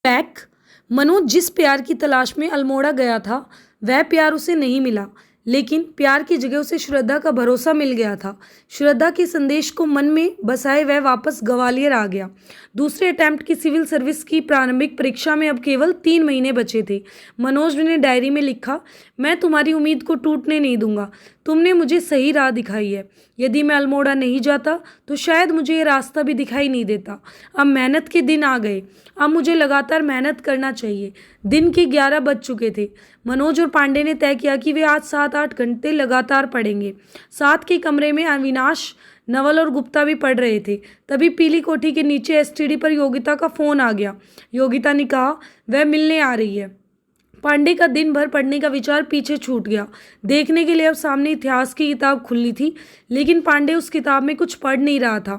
Back. Manoj जिस प्यार की तलाश में अल्मोड़ा गया था वह प्यार उसे नहीं मिला, लेकिन प्यार की जगह उसे श्रद्धा का भरोसा मिल गया था। श्रद्धा के संदेश को मन में बसाए वह वापस ग्वालियर आ गया। दूसरे अटेम्प्ट की सिविल सर्विस की प्रारंभिक परीक्षा में अब केवल 3 महीने बचे थे। मनोज ने डायरी में लिखा, मैं तुम्हारी उम्मीद को टूटने नहीं दूंगा। तुमने मुझे सही राह दिखाई है। यदि मैं अल्मोड़ा नहीं जाता तो शायद मुझे ये रास्ता भी दिखाई नहीं देता। अब मेहनत के दिन आ गए। अब मुझे लगातार मेहनत करना चाहिए। दिन के 11 बज चुके थे। मनोज और पांडे ने तय किया कि वे आज 7-8 घंटे लगातार पढ़ेंगे। साथ के कमरे में अविनाश, नवल और गुप्ता भी पढ़ रहे थे। तभी पीली कोठी के नीचे एसटीडी पर योगिता का फोन आ गया। योगिता ने कहा, वह मिलने आ रही है। पांडे का दिन भर पढ़ने का विचार पीछे छूट गया। देखने के लिए अब सामने इतिहास की किताब खुली थी, लेकिन पांडे उस किताब में कुछ पढ़ नहीं रहा था।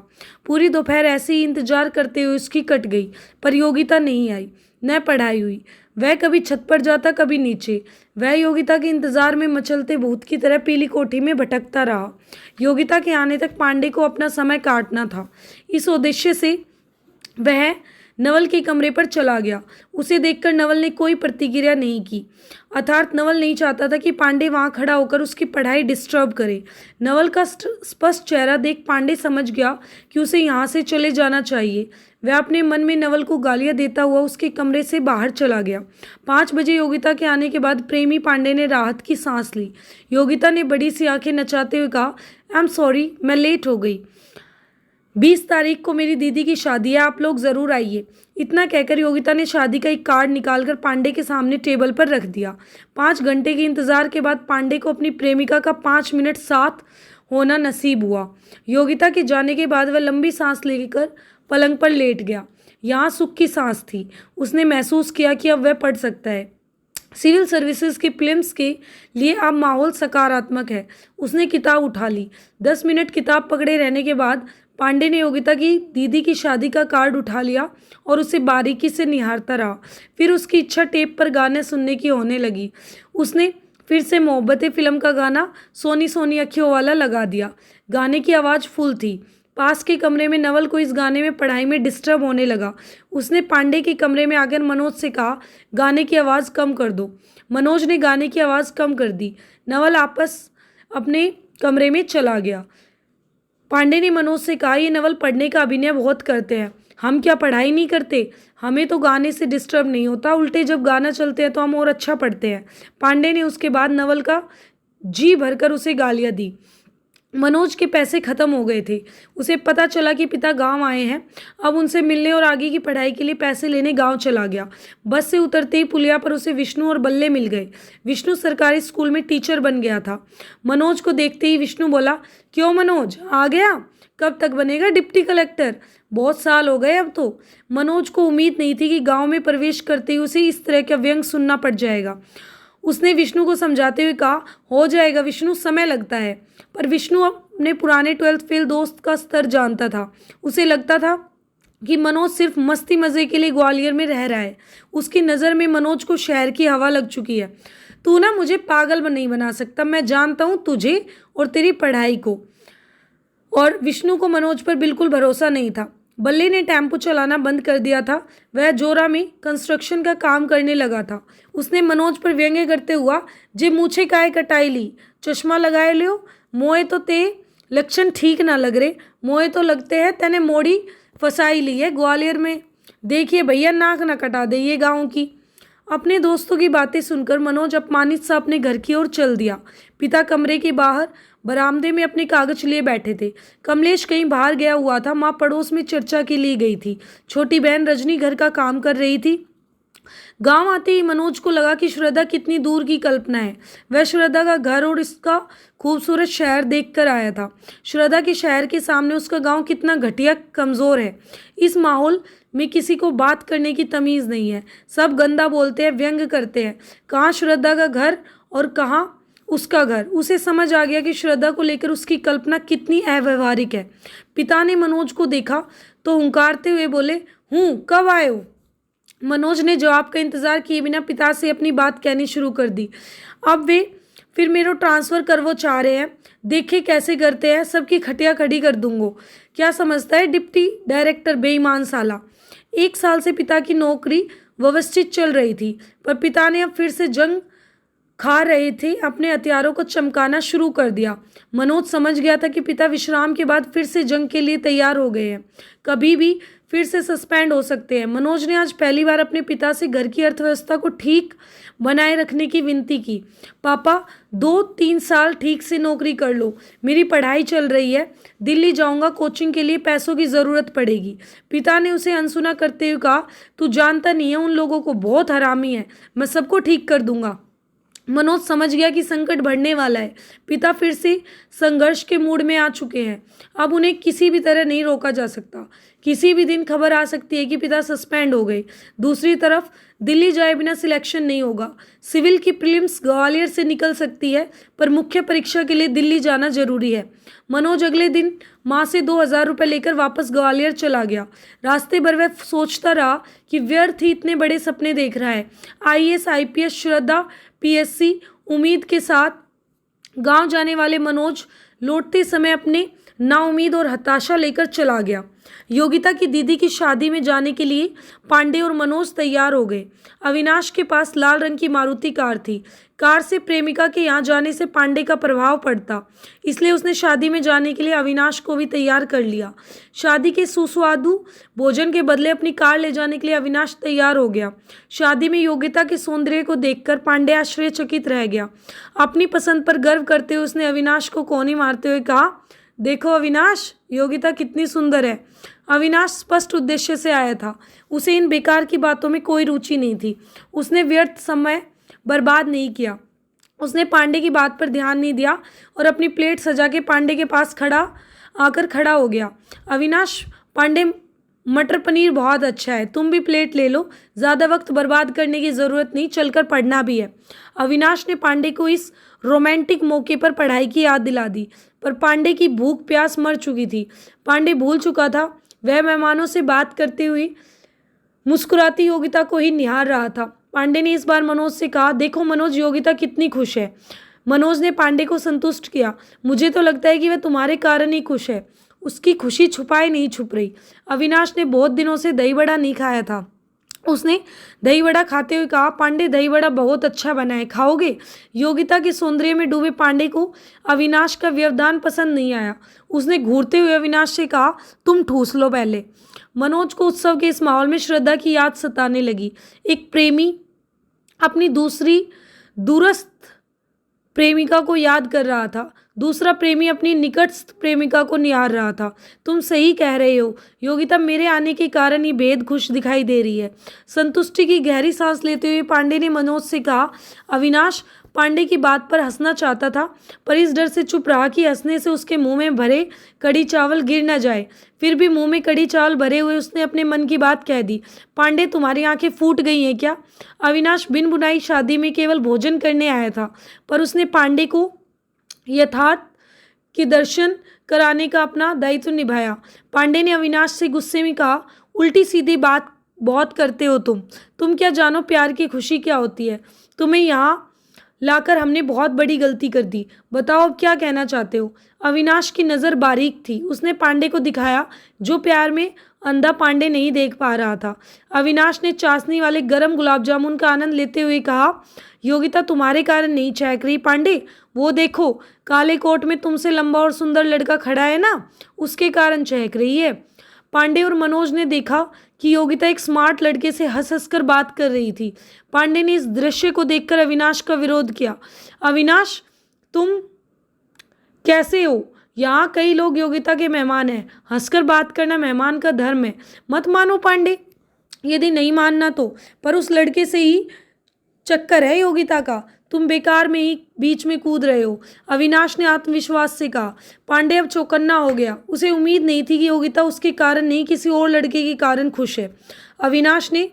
पूरी दोपहर ऐसे ही इंतजार करते हुए उसकी कट गई, पर योगिता नहीं आई, न पढ़ाई हुई। वह कभी छत पर जाता, कभी नीचे। वह योगिता के इंतजार में मचलते भूत की तरह पीली कोठी में भटकता रहा। योगिता के आने तक पांडे को अपना समय काटना था। इस उद्देश्य से वह नवल के कमरे पर चला गया। उसे देखकर नवल ने कोई प्रतिक्रिया नहीं की। अर्थात नवल नहीं चाहता था कि पांडे वहां खड़ा होकर उसकी पढ़ाई डिस्टर्ब करे। नवल का स्पष्ट चेहरा देख पांडे समझ गया कि उसे यहाँ से चले जाना चाहिए। वह अपने मन में नवल को गालियां देता हुआ उसके कमरे से बाहर चला गया। 5 बजे योगिता के आने के बाद प्रेमी पांडे ने राहत की सांस ली। योगिता ने बड़ी सी आंखें नचाते हुए कहा, आई एम सॉरी, मैं लेट हो गई। 20 तारीख को मेरी दीदी की शादी है, आप लोग ज़रूर आइए। इतना कहकर योगिता ने शादी का एक कार्ड निकालकर पांडे के सामने टेबल पर रख दिया। 5 घंटे के इंतजार के बाद पांडे को अपनी प्रेमिका का 5 मिनट साथ होना नसीब हुआ। योगिता के जाने के बाद वह लंबी सांस लेकर पलंग पर लेट गया। यहाँ सुख की सांस थी। उसने महसूस किया कि अब वह पढ़ सकता है। सिविल सर्विसेज की प्रीलिम्स के लिए अब माहौल सकारात्मक है। उसने किताब उठा ली। 10 मिनट किताब पकड़े रहने के बाद पांडे ने योगिता की दीदी की शादी का कार्ड उठा लिया और उसे बारीकी से निहारता रहा। फिर उसकी इच्छा टेप पर गाने सुनने की होने लगी। उसने फिर से मोहब्बतें फिल्म का गाना सोनी सोनी अखियों वाला लगा दिया। गाने की आवाज़ फुल थी। पास के कमरे में नवल को इस गाने में पढ़ाई में डिस्टर्ब होने लगा। उसने पांडे के कमरे में आकर मनोज से कहा, गाने की आवाज़ कम कर दो। मनोज ने गाने की आवाज़ कम कर दी। नवल आपस अपने कमरे में चला गया। पांडे ने मनोज से कहा, ये नवल पढ़ने का अभिनय बहुत करते हैं। हम क्या पढ़ाई नहीं करते? हमें तो गाने से डिस्टर्ब नहीं होता, उल्टे जब गाना चलते हैं तो हम और अच्छा पढ़ते हैं। पांडे ने उसके बाद नवल का जी भरकर उसे गालियाँ दी। मनोज के पैसे खत्म हो गए थे। उसे पता चला कि पिता गांव आए हैं। अब उनसे मिलने और आगे की पढ़ाई के लिए पैसे लेने गांव चला गया। बस से उतरते ही पुलिया पर उसे विष्णु और बल्ले मिल गए। विष्णु सरकारी स्कूल में टीचर बन गया था। मनोज को देखते ही विष्णु बोला, क्यों मनोज आ गया? कब तक बनेगा डिप्टी कलेक्टर? बहुत साल हो गए अब तो। मनोज को उम्मीद नहीं थी कि गाँव में प्रवेश करते ही उसे इस तरह का व्यंग सुनना पड़ जाएगा। उसने विष्णु को समझाते हुए कहा, हो जाएगा विष्णु, समय लगता है। पर विष्णु अपने पुराने 12th फेल दोस्त का स्तर जानता था। उसे लगता था कि मनोज सिर्फ मस्ती मज़े के लिए ग्वालियर में रह रहा है। उसकी नज़र में मनोज को शहर की हवा लग चुकी है। तू ना मुझे पागल नहीं बना सकता, मैं जानता हूँ तुझे और तेरी पढ़ाई को। और विष्णु को मनोज पर बिल्कुल भरोसा नहीं था। बल्ले ने टेम्पो चलाना बंद कर दिया था। वह जोरा में कंस्ट्रक्शन का काम करने लगा था। उसने मनोज पर व्यंग्य करते हुआ, जे मूछे काहे कटाई ली, चश्मा लगाए लियो, मोए तो ते लक्षण ठीक ना लग रहे, मोए तो लगते हैं तेने मोड़ी फसाई ली है ग्वालियर में। देखिए भैया, नाक ना कटा दे ये गाँव की। अपने दोस्तों की बातें सुनकर मनोज अपमानित सा अपने घर की ओर चल दिया। पिता कमरे के बाहर बरामदे में अपने कागज लिए बैठे थे। कमलेश कहीं बाहर गया हुआ था। माँ पड़ोस में चर्चा के लिए गई थी। छोटी बहन रजनी घर का काम कर रही थी। गांव आते ही मनोज को लगा कि श्रद्धा कितनी दूर की कल्पना है। वह श्रद्धा का घर और इसका खूबसूरत शहर देखकर आया था। श्रद्धा के शहर के सामने उसका गांव कितना घटिया कमज़ोर है। इस माहौल में किसी को बात करने की तमीज़ नहीं है। सब गंदा बोलते हैं, व्यंग करते हैं। कहाँ श्रद्धा का घर और कहाँ उसका घर। उसे समझ आ गया कि श्रद्धा को लेकर उसकी कल्पना कितनी अव्यवहारिक है। पिता ने मनोज को देखा तो हुंकारते हुए बोले, कब आए हो? मनोज ने जवाब का इंतजार किए बिना पिता से अपनी बात कहनी शुरू कर दी। अब वे फिर मेरा ट्रांसफ़र करवो चाह रहे हैं, देखे कैसे करते हैं, सबकी खटिया खड़ी कर दूंगो। क्या समझता है डिप्टी डायरेक्टर बेईमान साला। 1 साल से पिता की नौकरी व्यवस्थित चल रही थी, पर पिता ने अब फिर से जंग खा रहे थे अपने हथियारों को चमकाना शुरू कर दिया। मनोज समझ गया था कि पिता विश्राम के बाद फिर से जंग के लिए तैयार हो गए हैं, कभी भी फिर से सस्पेंड हो सकते हैं। मनोज ने आज पहली बार अपने पिता से घर की अर्थव्यवस्था को ठीक बनाए रखने की विनती की। पापा, 2-3 साल ठीक से नौकरी कर लो, मेरी पढ़ाई चल रही है, दिल्ली जाऊंगा, कोचिंग के लिए पैसों की ज़रूरत पड़ेगी। पिता ने उसे अनसुना करते हुए कहा, तू जानता नहीं है उन लोगों को, बहुत हरामी है, मैं सबको ठीक कर दूंगा। मनोज समझ गया कि संकट बढ़ने वाला है। पिता फिर से संघर्ष के मूड में आ चुके हैं। अब उन्हें किसी भी तरह नहीं रोका जा सकता। किसी भी दिन खबर आ सकती है कि पिता सस्पेंड हो गए। दूसरी तरफ दिल्ली जाए बिना सिलेक्शन नहीं होगा। सिविल की प्रीलिम्स ग्वालियर से निकल सकती है, पर मुख्य परीक्षा के लिए दिल्ली जाना जरूरी है। मनोज अगले दिन माँ से 2,000 रुपये लेकर वापस ग्वालियर चला गया। रास्ते भर वह सोचता रहा कि व्यर्थ ही इतने बड़े सपने देख रहा है। IAS IPS, श्रद्धा PSC, उम्मीद के साथ गांव जाने वाले मनोज लौटते समय अपने नाउम्मीद और हताशा लेकर चला गया। योगिता की दीदी की शादी में जाने के लिए पांडे और मनोज तैयार हो गए। अविनाश के पास लाल रंग की मारुति कार थी। कार से प्रेमिका के यहाँ जाने से पांडे का प्रभाव पड़ता, इसलिए उसने शादी में जाने के लिए अविनाश को भी तैयार कर लिया। शादी के सुस्वादु भोजन के बदले अपनी कार ले जाने के लिए अविनाश तैयार हो गया। शादी में योगिता के सौंदर्य को देखकर पांडे आश्चर्यचकित रह गया। अपनी पसंद पर गर्व करते हुए उसने अविनाश को कोनी मारते हुए कहा, देखो अविनाश, योगिता कितनी सुंदर है। अविनाश स्पष्ट उद्देश्य से आया था। उसे इन बेकार की बातों में कोई रुचि नहीं थी। उसने व्यर्थ समय बर्बाद नहीं किया। उसने पांडे की बात पर ध्यान नहीं दिया और अपनी प्लेट सजा के पांडे के पास खड़ा हो गया। अविनाश, पांडे, मटर पनीर बहुत अच्छा है, तुम भी प्लेट ले लो, ज़्यादा वक्त बर्बाद करने की ज़रूरत नहीं, चलकर पढ़ना भी है। अविनाश ने पांडे को इस रोमांटिक मौके पर पढ़ाई की याद दिला दी, पर पांडे की भूख प्यास मर चुकी थी। पांडे भूल चुका था। वह मेहमानों से बात करते हुए मुस्कुराती योगिता को ही निहार रहा था। पांडे ने इस बार मनोज से कहा, देखो मनोज, योगिता कितनी खुश है। मनोज ने पांडे को संतुष्ट किया। मुझे तो लगता है कि वह तुम्हारे कारण ही खुश है। उसकी खुशी छुपाए नहीं छुप रही। अविनाश ने बहुत दिनों से दही बड़ा नहीं खाया था। उसने दही बड़ा खाते हुए कहा, पांडे, दही बड़ा बहुत अच्छा बना है, खाओगे? योगिता के सौंदर्य में डूबे पांडे को अविनाश का व्यवधान पसंद नहीं आया। उसने घूरते हुए अविनाश से कहा, तुम ठूस लो पहले। मनोज को उत्सव के इस माहौल में श्रद्धा की याद सताने लगी। एक प्रेमी अपनी दूरस्थ प्रेमिका को याद कर रहा था। दूसरा प्रेमी अपनी निकटस्थ प्रेमिका को निहार रहा था। तुम सही कह रहे हो योगिता, मेरे आने के कारण ही बेहद खुश दिखाई दे रही है। संतुष्टि की गहरी सांस लेते हुए पांडे ने मनोज से कहा, अविनाश पांडे की बात पर हंसना चाहता था, पर इस डर से चुप रहा कि हंसने से उसके मुंह में भरे कड़ी चावल गिर न जाए। फिर भी मुंह में कड़ी चावल भरे हुए उसने अपने मन की बात कह दी। पांडे, तुम्हारी आंखें फूट गई हैं क्या? अविनाश बिन बुनाई शादी में केवल भोजन करने आया था, पर उसने पांडे को यथार्थ के दर्शन कराने का अपना दायित्व निभाया। पांडे ने अविनाश से गुस्से में कहा, उल्टी सीधी बात बहुत करते हो तुम क्या जानो प्यार की खुशी क्या होती है? तुम्हें यहाँ लाकर हमने बहुत बड़ी गलती कर दी। बताओ अब क्या कहना चाहते हो? अविनाश की नज़र बारीक थी। उसने पांडे को दिखाया जो प्यार में अंधा पांडे नहीं देख पा रहा था। अविनाश ने चाशनी वाले गरम गुलाब जामुन का आनंद लेते हुए कहा, योगिता तुम्हारे कारण नहीं चहक रही पांडे, वो देखो काले कोट में तुमसे लंबा और सुंदर लड़का खड़ा है ना, उसके कारण चहक रही है। पांडे और मनोज ने देखा कि योगिता एक स्मार्ट लड़के से हंस हंस कर बात कर रही थी। पांडे ने इस दृश्य को देखकर अविनाश का विरोध किया। अविनाश, तुम कैसे हो? यहाँ कई लोग योगिता के मेहमान हैं, हंसकर बात करना मेहमान का धर्म है। मत मानो पांडे, यदि नहीं मानना तो, पर उस लड़के से ही चक्कर है योगिता का, तुम बेकार में ही बीच में कूद रहे हो। अविनाश ने आत्मविश्वास से कहा। पांडे अब चौकन्ना हो गया। उसे उम्मीद नहीं थी कि योगिता उसके कारण नहीं किसी और लड़के के कारण खुश है। अविनाश ने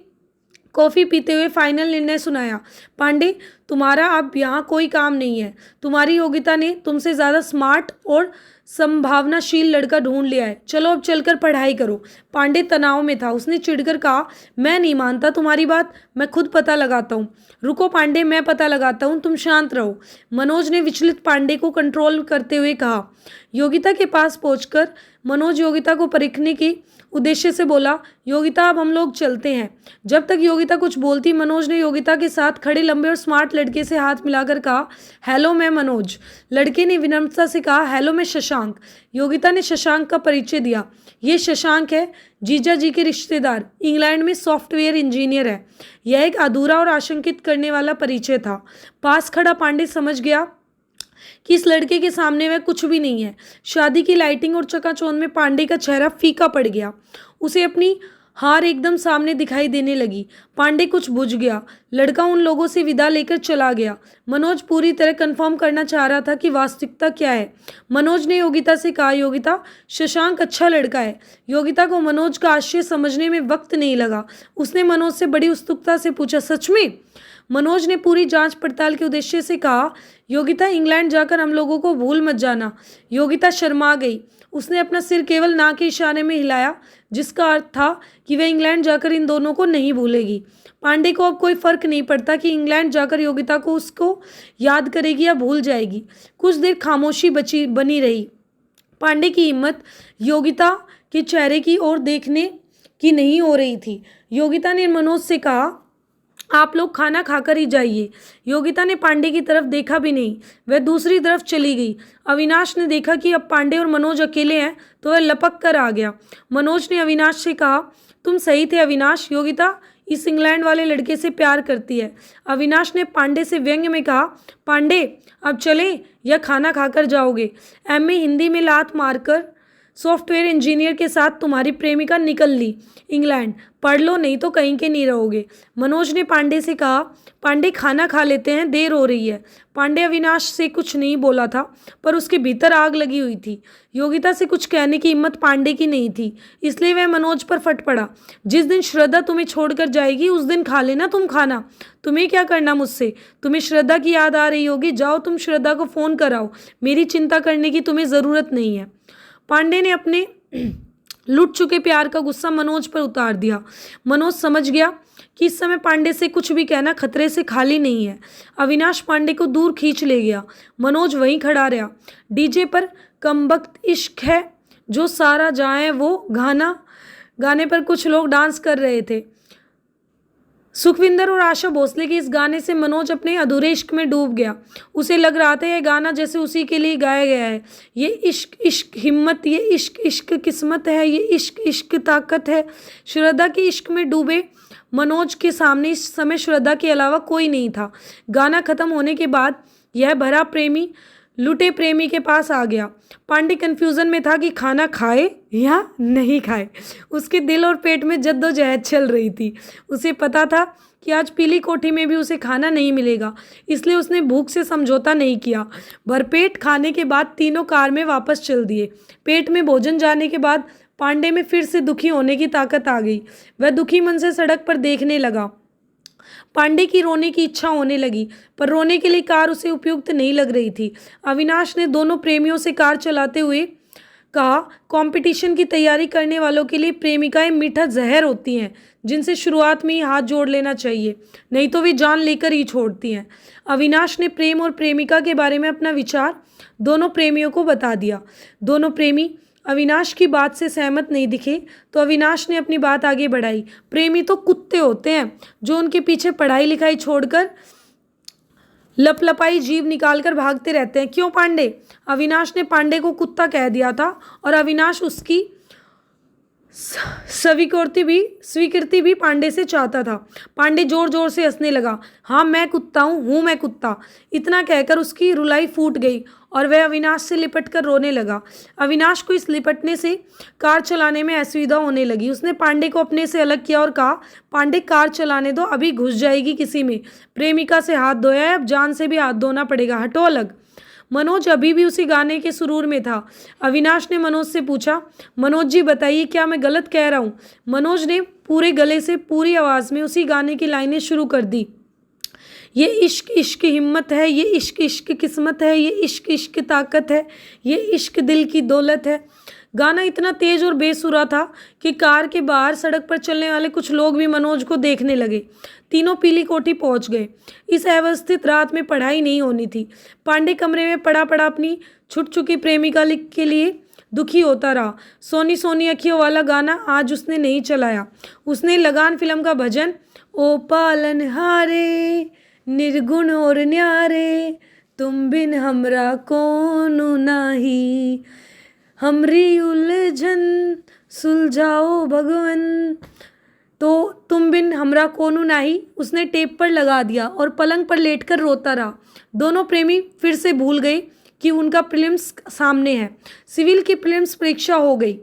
कॉफ़ी पीते हुए फाइनल निर्णय सुनाया, पांडे तुम्हारा अब यहाँ कोई काम नहीं है। तुम्हारी योगिता ने तुमसे ज़्यादा स्मार्ट और संभावनाशील लड़का ढूंढ लिया है। चलो अब चलकर पढ़ाई करो। पांडे तनाव में था। उसने चिढ़कर कहा, मैं नहीं मानता तुम्हारी बात, मैं खुद पता लगाता हूँ। रुको पांडे, मैं पता लगाता हूँ, तुम शांत रहो। मनोज ने विचलित पांडे को कंट्रोल करते हुए कहा। योगिता के पास पहुंचकर मनोज योगिता को परखने की उद्देश्य से बोला, योगिता अब हम लोग चलते हैं। जब तक योगिता कुछ बोलती, मनोज ने योगिता के साथ खड़े लंबे और स्मार्ट लड़के से हाथ मिलाकर कहा, हेलो मैं मनोज। लड़के ने विनम्रता से कहा, हेलो मैं शशांक। योगिता ने शशांक का परिचय दिया, ये शशांक है, जीजा जी के रिश्तेदार, इंग्लैंड में सॉफ्टवेयर इंजीनियर है। यह एक अधूरा और आशंकित करने वाला परिचय था। पास खड़ा पांडे समझ गया कि इस लड़के के सामने वह कुछ भी नहीं है। शादी की लाइटिंग और चकाचौंध में पांडे का चेहरा फीका पड़ गया। उसे अपनी हार एकदम सामने दिखाई देने लगी। पांडे कुछ बुझ गया। लड़का उन लोगों से विदा लेकर चला गया। मनोज पूरी तरह कंफर्म करना चाह रहा था कि वास्तविकता क्या है। मनोज ने योगिता से कहा, योगिता, शशांक अच्छा लड़का है। योगिता को मनोज का आशय समझने में वक्त नहीं लगा। उसने मनोज से बड़ी उत्सुकता से पूछा, सच में? मनोज ने पूरी जांच पड़ताल के उद्देश्य से कहा, योगिता, इंग्लैंड जाकर हम लोगों को भूल मत जाना। योगिता शर्मा गई। उसने अपना सिर केवल ना के इशारे में हिलाया, जिसका अर्थ था कि वह इंग्लैंड जाकर इन दोनों को नहीं भूलेगी। पांडे को अब कोई फर्क नहीं पड़ता कि इंग्लैंड जाकर योगिता को उसको याद करेगी या भूल जाएगी। कुछ देर खामोशी बनी रही। पांडे की हिम्मत योगिता के चेहरे की ओर देखने की नहीं हो रही थी। योगिता ने मनोज से कहा, आप लोग खाना खाकर ही जाइए। योगिता ने पांडे की तरफ देखा भी नहीं, वह दूसरी तरफ चली गई। अविनाश ने देखा कि अब पांडे और मनोज अकेले हैं तो वह लपक कर आ गया। मनोज ने अविनाश से कहा, तुम सही थे अविनाश, योगिता इस इंग्लैंड वाले लड़के से प्यार करती है। अविनाश ने पांडे से व्यंग्य में कहा, पांडे अब चलें या खाना खाकर जाओगे? एमए हिंदी में लात मारकर सॉफ्टवेयर इंजीनियर के साथ तुम्हारी प्रेमिका निकल ली इंग्लैंड। पढ़ लो, नहीं तो कहीं के नहीं रहोगे। मनोज ने पांडे से कहा, पांडे खाना खा लेते हैं, देर हो रही है। पांडे अविनाश से कुछ नहीं बोला था, पर उसके भीतर आग लगी हुई थी। योगिता से कुछ कहने की हिम्मत पांडे की नहीं थी, इसलिए वह मनोज पर फट पड़ा। जिस दिन श्रद्धा तुम्हें छोड़कर जाएगी उस दिन खा लेना तुम खाना। तुम्हें क्या करना मुझसे? तुम्हें श्रद्धा की याद आ रही होगी, जाओ तुम श्रद्धा को फ़ोन कराओ। मेरी चिंता करने की तुम्हें ज़रूरत नहीं है। पांडे ने अपने लुट चुके प्यार का गुस्सा मनोज पर उतार दिया। मनोज समझ गया कि इस समय पांडे से कुछ भी कहना खतरे से खाली नहीं है। अविनाश पांडे को दूर खींच ले गया। मनोज वहीं खड़ा रहा। डीजे पर कमबख्त इश्क है जो सारा जाए वो गाने पर कुछ लोग डांस कर रहे थे। सुखविंदर और आशा भोसले के इस गाने से मनोज अपने अधूरे इश्क में डूब गया। उसे लग रहा था यह गाना जैसे उसी के लिए गाया गया है। ये इश्क इश्क हिम्मत, ये इश्क इश्क किस्मत है, ये इश्क इश्क ताकत है। श्रद्धा के इश्क में डूबे मनोज के सामने इस समय श्रद्धा के अलावा कोई नहीं था। गाना खत्म होने के बाद यह भरा प्रेमी लुटे प्रेमी के पास आ गया। पांडे कंफ्यूजन में था कि खाना खाए या नहीं खाए। उसके दिल और पेट में जद्दोजहद चल रही थी। उसे पता था कि आज पीली कोठी में भी उसे खाना नहीं मिलेगा, इसलिए उसने भूख से समझौता नहीं किया। भरपेट खाने के बाद तीनों कार में वापस चल दिए। पेट में भोजन जाने के बाद पांडे में फिर से दुखी होने की ताकत आ गई। वह दुखी मन से सड़क पर देखने लगा। पांडे की रोने की इच्छा होने लगी, पर रोने के लिए कार उसे उपयुक्त नहीं लग रही थी। अविनाश ने दोनों प्रेमियों से कार चलाते हुए कहा, कंपटीशन की तैयारी करने वालों के लिए प्रेमिकाएं मीठा जहर होती हैं, जिनसे शुरुआत में ही हाथ जोड़ लेना चाहिए, नहीं तो वे जान लेकर ही छोड़ती हैं। अविनाश ने प्रेम और प्रेमिका के बारे में अपना विचार दोनों प्रेमियों को बता दिया। दोनों प्रेमी अविनाश की बात से सहमत नहीं दिखे तो अविनाश ने अपनी बात आगे बढ़ाई। प्रेमी तो कुत्ते होते हैं जो उनके पीछे पढ़ाई लिखाई छोड़कर लपलपाई जीभ निकालकर भागते रहते हैं। क्यों पांडे? अविनाश ने पांडे को कुत्ता कह दिया था और अविनाश उसकी स्वीकृति भी पांडे से चाहता था। पांडे जोर जोर से हंसने लगा। हाँ मैं कुत्ता हूँ मैं कुत्ता। इतना कहकर उसकी रुलाई फूट गई और वह अविनाश से लिपट कर रोने लगा। अविनाश को इस लिपटने से कार चलाने में असुविधा होने लगी। उसने पांडे को अपने से अलग किया और कहा, पांडे कार चलाने दो, अभी घुस जाएगी किसी में। प्रेमिका से हाथ धोया है, अब जान से भी हाथ धोना पड़ेगा, हटो अलग। मनोज अभी भी उसी गाने के सुरूर में था। अविनाश ने मनोज से पूछा, मनोज जी बताइए क्या मैं गलत कह रहा हूँ? मनोज ने पूरे गले से पूरी आवाज़ में उसी गाने की लाइनें शुरू कर दी। ये इश्क इश्क हिम्मत है, ये इश्क इश्क किस्मत है, ये इश्क इश्क ताकत है, ये इश्क दिल की दौलत है। गाना इतना तेज और बेसुरा था कि कार के बाहर सड़क पर चलने वाले कुछ लोग भी मनोज को देखने लगे। तीनों पीली कोठी पहुंच गए। इस अव्यवस्थित रात में पढ़ाई नहीं होनी थी। पांडे कमरे में पड़ा पड़ा अपनी छूट चुकी प्रेमिका के लिए दुखी होता रहा। सोनी सोनी अखियों वाला गाना आज उसने नहीं चलाया। उसने लगान फिल्म का भजन, ओ पालनहारे निर्गुण और न्यारे, तुम बिन हमरा कोनो नाही, हमरी उलझन सुलझाओ भगवन। तो तुम बिन हमरा कोनू नाही उसने टेप पर लगा दिया और पलंग पर लेटकर रोता रहा। दोनों प्रेमी फिर से भूल गए कि उनका प्रीलिम्स सामने है। सिविल की प्रीलिम्स परीक्षा हो गई।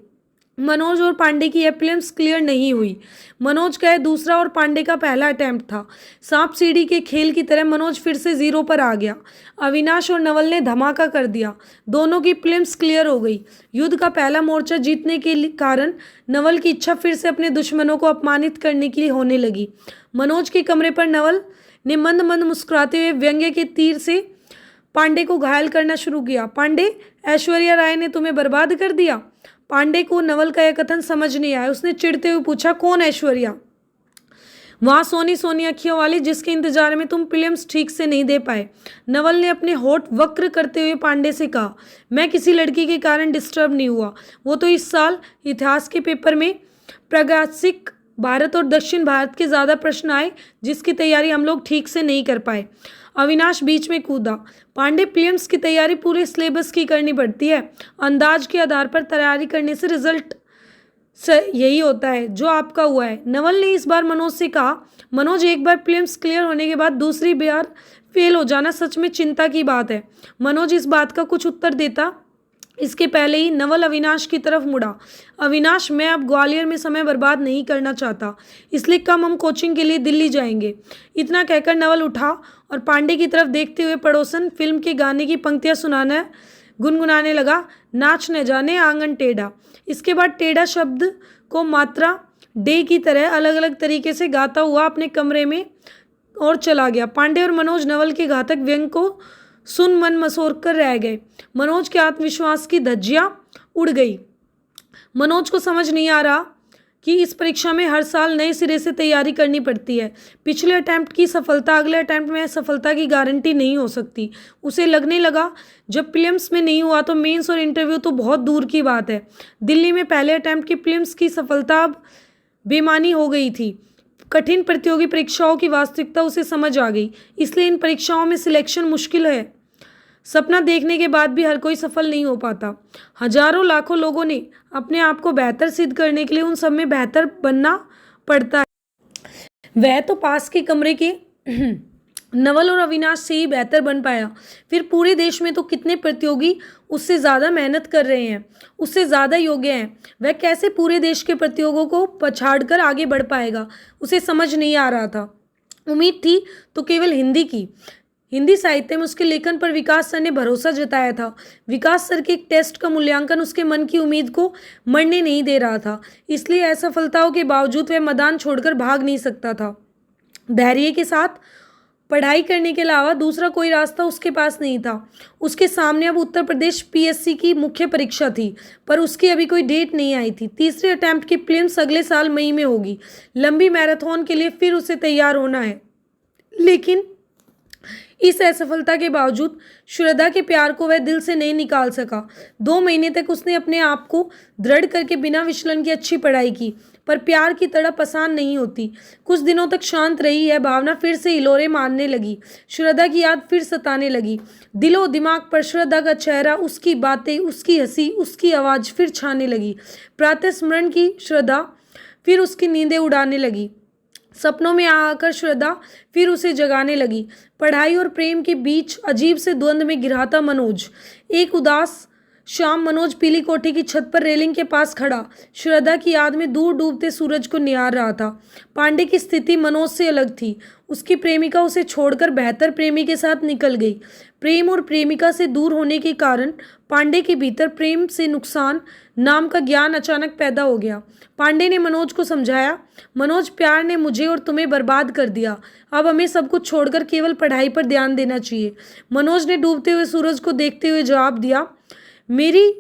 मनोज और पांडे की यह प्रीलिम्स क्लियर नहीं हुई। मनोज का यह दूसरा और पांडे का पहला अटेम्प्ट था। सांप सीढ़ी के खेल की तरह मनोज फिर से जीरो पर आ गया। अविनाश और नवल ने धमाका कर दिया। दोनों की प्रीलिम्स क्लियर हो गई। युद्ध का पहला मोर्चा जीतने के कारण नवल की इच्छा फिर से अपने दुश्मनों को अपमानित करने के लिए होने लगी। मनोज के कमरे पर नवल ने मंद मंद मुस्कुराते हुए व्यंग्य के तीर से पांडे को घायल करना शुरू किया। पांडे, ऐश्वर्या राय ने तुम्हें बर्बाद कर दिया। पांडे को नवल का यह कथन समझ नहीं आया। उसने चिढ़ते हुए पूछा, कौन ऐश्वर्या? वहाँ सोनी सोनी अखियों वाली जिसके इंतजार में तुम प्रीलिम्स ठीक से नहीं दे पाए। नवल ने अपने होठ वक्र करते हुए पांडे से कहा, मैं किसी लड़की के कारण डिस्टर्ब नहीं हुआ। वो तो इस साल इतिहास के पेपर में प्रागैतिहासिक भारत और दक्षिण भारत के ज़्यादा प्रश्न आए जिसकी तैयारी हम लोग ठीक से नहीं कर पाए। अविनाश बीच में कूदा, पांडे प्रीलिम्स की तैयारी पूरे सिलेबस की करनी पड़ती है। अंदाज के आधार पर तैयारी करने से रिजल्ट यही होता है जो आपका हुआ है। नवल ने इस बार मनोज से कहा, मनोज, एक बार प्रीलिम्स क्लियर होने के बाद दूसरी बार फेल हो जाना सच में चिंता की बात है। मनोज इस बात का कुछ उत्तर देता इसके पहले ही नवल अविनाश की तरफ मुड़ा। अविनाश, मैं अब ग्वालियर में समय बर्बाद नहीं करना चाहता, इसलिए कम हम कोचिंग के लिए दिल्ली जाएंगे। इतना कहकर नवल उठा और पांडे की तरफ देखते हुए पड़ोसन फिल्म के गाने की पंक्तियां गुनगुनाने लगा, नाच न जाने आंगन टेढ़ा। इसके बाद टेढ़ा शब्द को मात्रा डे की तरह अलग अलग तरीके से गाता हुआ अपने कमरे में और चला गया। पांडे और मनोज नवल के घातक व्यंग को सुन मन मसोर कर रह गए। मनोज के आत्मविश्वास की धज्जियां उड़ गई। मनोज को समझ नहीं आ रहा कि इस परीक्षा में हर साल नए सिरे से तैयारी करनी पड़ती है। पिछले अटैम्प्ट की सफलता अगले अटैम्प्ट में सफलता की गारंटी नहीं हो सकती। उसे लगने लगा जब प्रीलिम्स में नहीं हुआ तो मेंस और इंटरव्यू तो बहुत दूर की बात है। दिल्ली में पहले अटैम्प्ट की प्रीलिम्स की सफलता अब बेमानी हो गई थी। कठिन प्रतियोगी परीक्षाओं की वास्तविकता उसे समझ आ गई। इसलिए इन परीक्षाओं में सिलेक्शन मुश्किल है। सपना देखने के बाद भी हर कोई सफल नहीं हो पाता। हजारों लाखों लोगों ने अपने आप को बेहतर सिद्ध करने के लिए उन सब में बेहतर बनना पड़ता है। वह तो पास के कमरे के नवल और अविनाश से ही बेहतर बन पाया। फिर पूरे देश में तो कितने प्रतियोगी उससे ज़्यादा मेहनत कर रहे हैं, उससे ज़्यादा योग्य हैं। वह कैसे पूरे देश के प्रतियोगों को पछाड़कर आगे बढ़ पाएगा, उसे समझ नहीं आ रहा था। उम्मीद थी तो केवल हिंदी की। हिंदी साहित्य में उसके लेखन पर विकास सर ने भरोसा जताया था। विकास सर के एक टेस्ट का मूल्यांकन उसके मन की उम्मीद को मरने नहीं दे रहा था। इसलिए असफलताओं के बावजूद वह मैदान छोड़कर भाग नहीं सकता था। धैर्य के साथ पढ़ाई करने के अलावा दूसरा कोई रास्ता उसके पास नहीं था। उसके सामने अब उत्तर प्रदेश पीएससी की मुख्य परीक्षा थी, पर उसकी अभी कोई डेट नहीं आई थी। तीसरे अटैम्प्ट की प्रीलिम्स अगले साल मई में होगी। लंबी मैराथन के लिए फिर उसे तैयार होना है। लेकिन इस असफलता के बावजूद श्रद्धा के प्यार को वह दिल से नहीं निकाल सका। 2 महीने तक उसने अपने आप को दृढ़ करके बिना विचलन की अच्छी पढ़ाई की, पर प्यार की तड़प आसान नहीं होती। कुछ दिनों तक शांत रही यह भावना फिर से हिलोरे मारने लगी। श्रद्धा की याद फिर सताने लगी। दिलो दिमाग पर श्रद्धा का चेहरा, उसकी बातें, उसकी हंसी, उसकी आवाज़ फिर छाने लगी। प्रातः स्मरण की श्रद्धा फिर उसकी नींदें उड़ाने लगी। सपनों में आकर श्रद्धा फिर उसे जगाने लगी। पढ़ाई और प्रेम के बीच अजीब से द्वंद्व में गिराता मनोज। एक उदास शाम मनोज पीली कोठी की छत पर रेलिंग के पास खड़ा श्रद्धा की याद में दूर डूबते सूरज को निहार रहा था। पांडे की स्थिति मनोज से अलग थी। उसकी प्रेमिका उसे छोड़कर बेहतर प्रेमी के साथ निकल गई। प्रेम और प्रेमिका से दूर होने के कारण पांडे के भीतर प्रेम से नुकसान नाम का ज्ञान अचानक पैदा हो गया। पांडे ने मनोज को समझाया, मनोज, प्यार ने मुझे और तुम्हें बर्बाद कर दिया। अब हमें सब कुछ छोड़कर केवल पढ़ाई पर ध्यान देना चाहिए। मनोज ने डूबते हुए सूरज को देखते हुए जवाब दिया, मेरी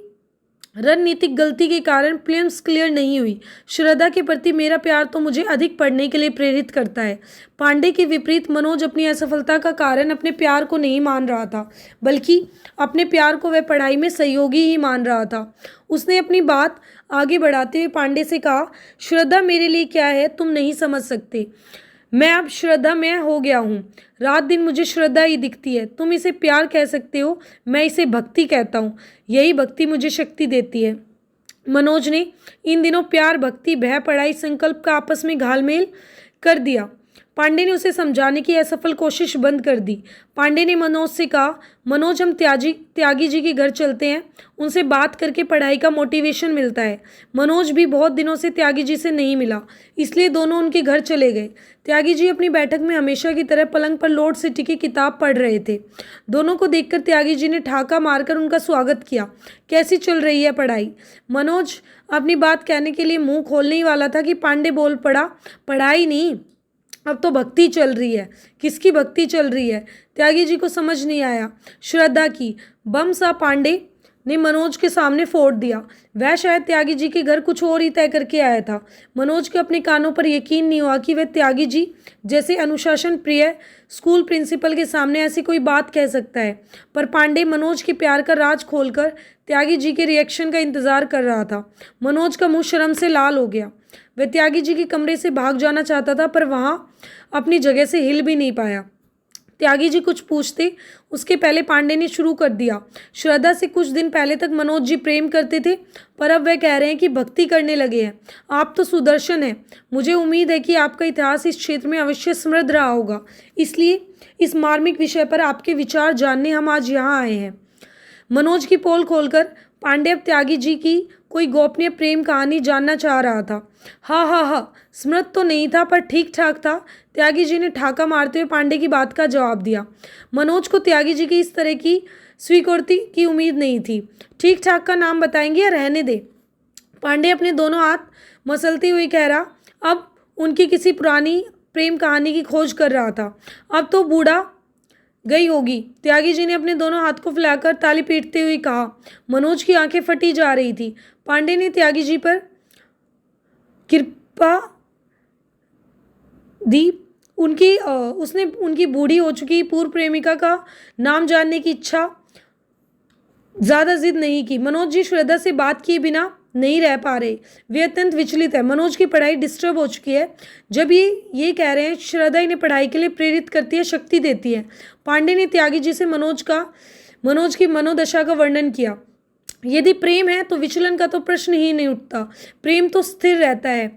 रणनीतिक गलती के कारण प्रीलिम्स क्लियर नहीं हुई। श्रद्धा के प्रति मेरा प्यार तो मुझे अधिक पढ़ने के लिए प्रेरित करता है। पांडे के विपरीत मनोज अपनी असफलता का कारण अपने प्यार को नहीं मान रहा था, बल्कि अपने प्यार को वह पढ़ाई में सहयोगी ही मान रहा था। उसने अपनी बात आगे बढ़ाते हुए पांडे से कहा, श्रद्धा मेरे लिए क्या है तुम नहीं समझ सकते। मैं अब श्रद्धा मैं हो गया हूँ। रात दिन मुझे श्रद्धा ही दिखती है। तुम इसे प्यार कह सकते हो, मैं इसे भक्ति कहता हूँ। यही भक्ति मुझे शक्ति देती है। मनोज ने इन दिनों प्यार, भक्ति, भय, पढ़ाई, संकल्प का आपस में घालमेल कर दिया। पांडे ने उसे समझाने की असफल कोशिश बंद कर दी। पांडे ने मनोज से कहा, मनोज हम त्यागी जी के घर चलते हैं, उनसे बात करके पढ़ाई का मोटिवेशन मिलता है। मनोज भी बहुत दिनों से त्यागी जी से नहीं मिला, इसलिए दोनों उनके घर चले गए। त्यागी जी अपनी बैठक में हमेशा की तरह पलंग पर लॉर्ड सिटी की किताब पढ़ रहे थे। दोनों को देखकर त्यागी जी ने ठहाका मारकर उनका स्वागत किया। कैसी चल रही है पढ़ाई? मनोज अपनी बात कहने के लिए मुंह खोलने ही वाला था कि पांडे बोल पड़ा, पढ़ाई नहीं, अब तो भक्ति चल रही है। किसकी भक्ति चल रही है? त्यागी जी को समझ नहीं आया। श्रद्धा की। बम सा पांडे ने मनोज के सामने फोड़ दिया। वह शायद त्यागी जी के घर कुछ और ही तय करके आया था। मनोज के अपने कानों पर यकीन नहीं हुआ कि वह त्यागी जी जैसे अनुशासन प्रिय स्कूल प्रिंसिपल के सामने ऐसी कोई बात कह सकता है। पर पांडे मनोज के प्यार का राज खोलकर त्यागी जी के रिएक्शन का इंतजार कर रहा था। मनोज का मुंह शर्म से लाल हो गया। वह त्यागी जी के कमरे से भाग जाना चाहता था, पर वहां अपनी जगह से हिल भी नहीं पाया। त्यागी जी कुछ पूछते उसके पहले पांडे ने शुरू कर दिया। श्रद्धा से कुछ दिन पहले तक मनोज जी प्रेम करते थे, पर अब वह कह रहे हैं कि भक्ति करने लगे हैं। आप तो सुदर्शन हैं। मुझे उम्मीद है कि आपका इतिहास इस क्षेत्र में अवश्य समृद्ध रहा होगा, इसलिए इस मार्मिक विषय पर आपके विचार जानने हम आज यहाँ आए हैं। मनोज की पोल खोलकर पांडे अब त्यागी जी की कोई गोपनीय प्रेम कहानी जानना चाह रहा था। हा, स्मृत तो नहीं था, पर ठीक ठाक था। त्यागी जी ने ठाका मारते हुए पांडे की बात का जवाब दिया। मनोज को त्यागी जी की इस तरह की स्वीकृति की उम्मीद नहीं थी। ठीक ठाक का नाम बताएंगे या रहने दे? पांडे अपने दोनों हाथ मसलते हुए कह रहा, अब उनकी किसी पुरानी प्रेम कहानी की खोज कर रहा था। अब तो बूढ़ा गई होगी। त्यागी जी ने अपने दोनों हाथ को फैलाकर ताली पीटते हुए कहा। मनोज की आंखें फटी जा रही थी। पांडे ने त्यागी जी पर कृपा दी। उसने उनकी बूढ़ी हो चुकी पूर्व प्रेमिका का नाम जानने की इच्छा ज्यादा जिद नहीं की। मनोज जी श्रद्धा से बात किए बिना नहीं रह पा रहे। वे अत्यंत विचलित है। मनोज की पढ़ाई डिस्टर्ब हो चुकी है। जब ये कह रहे हैं श्रद्धा इन्हें पढ़ाई के लिए प्रेरित करती है, शक्ति देती है। पांडे ने त्यागी जी से मनोज की मनोदशा का वर्णन किया। यदि प्रेम है तो विचलन का तो प्रश्न ही नहीं उठता। प्रेम तो स्थिर रहता है,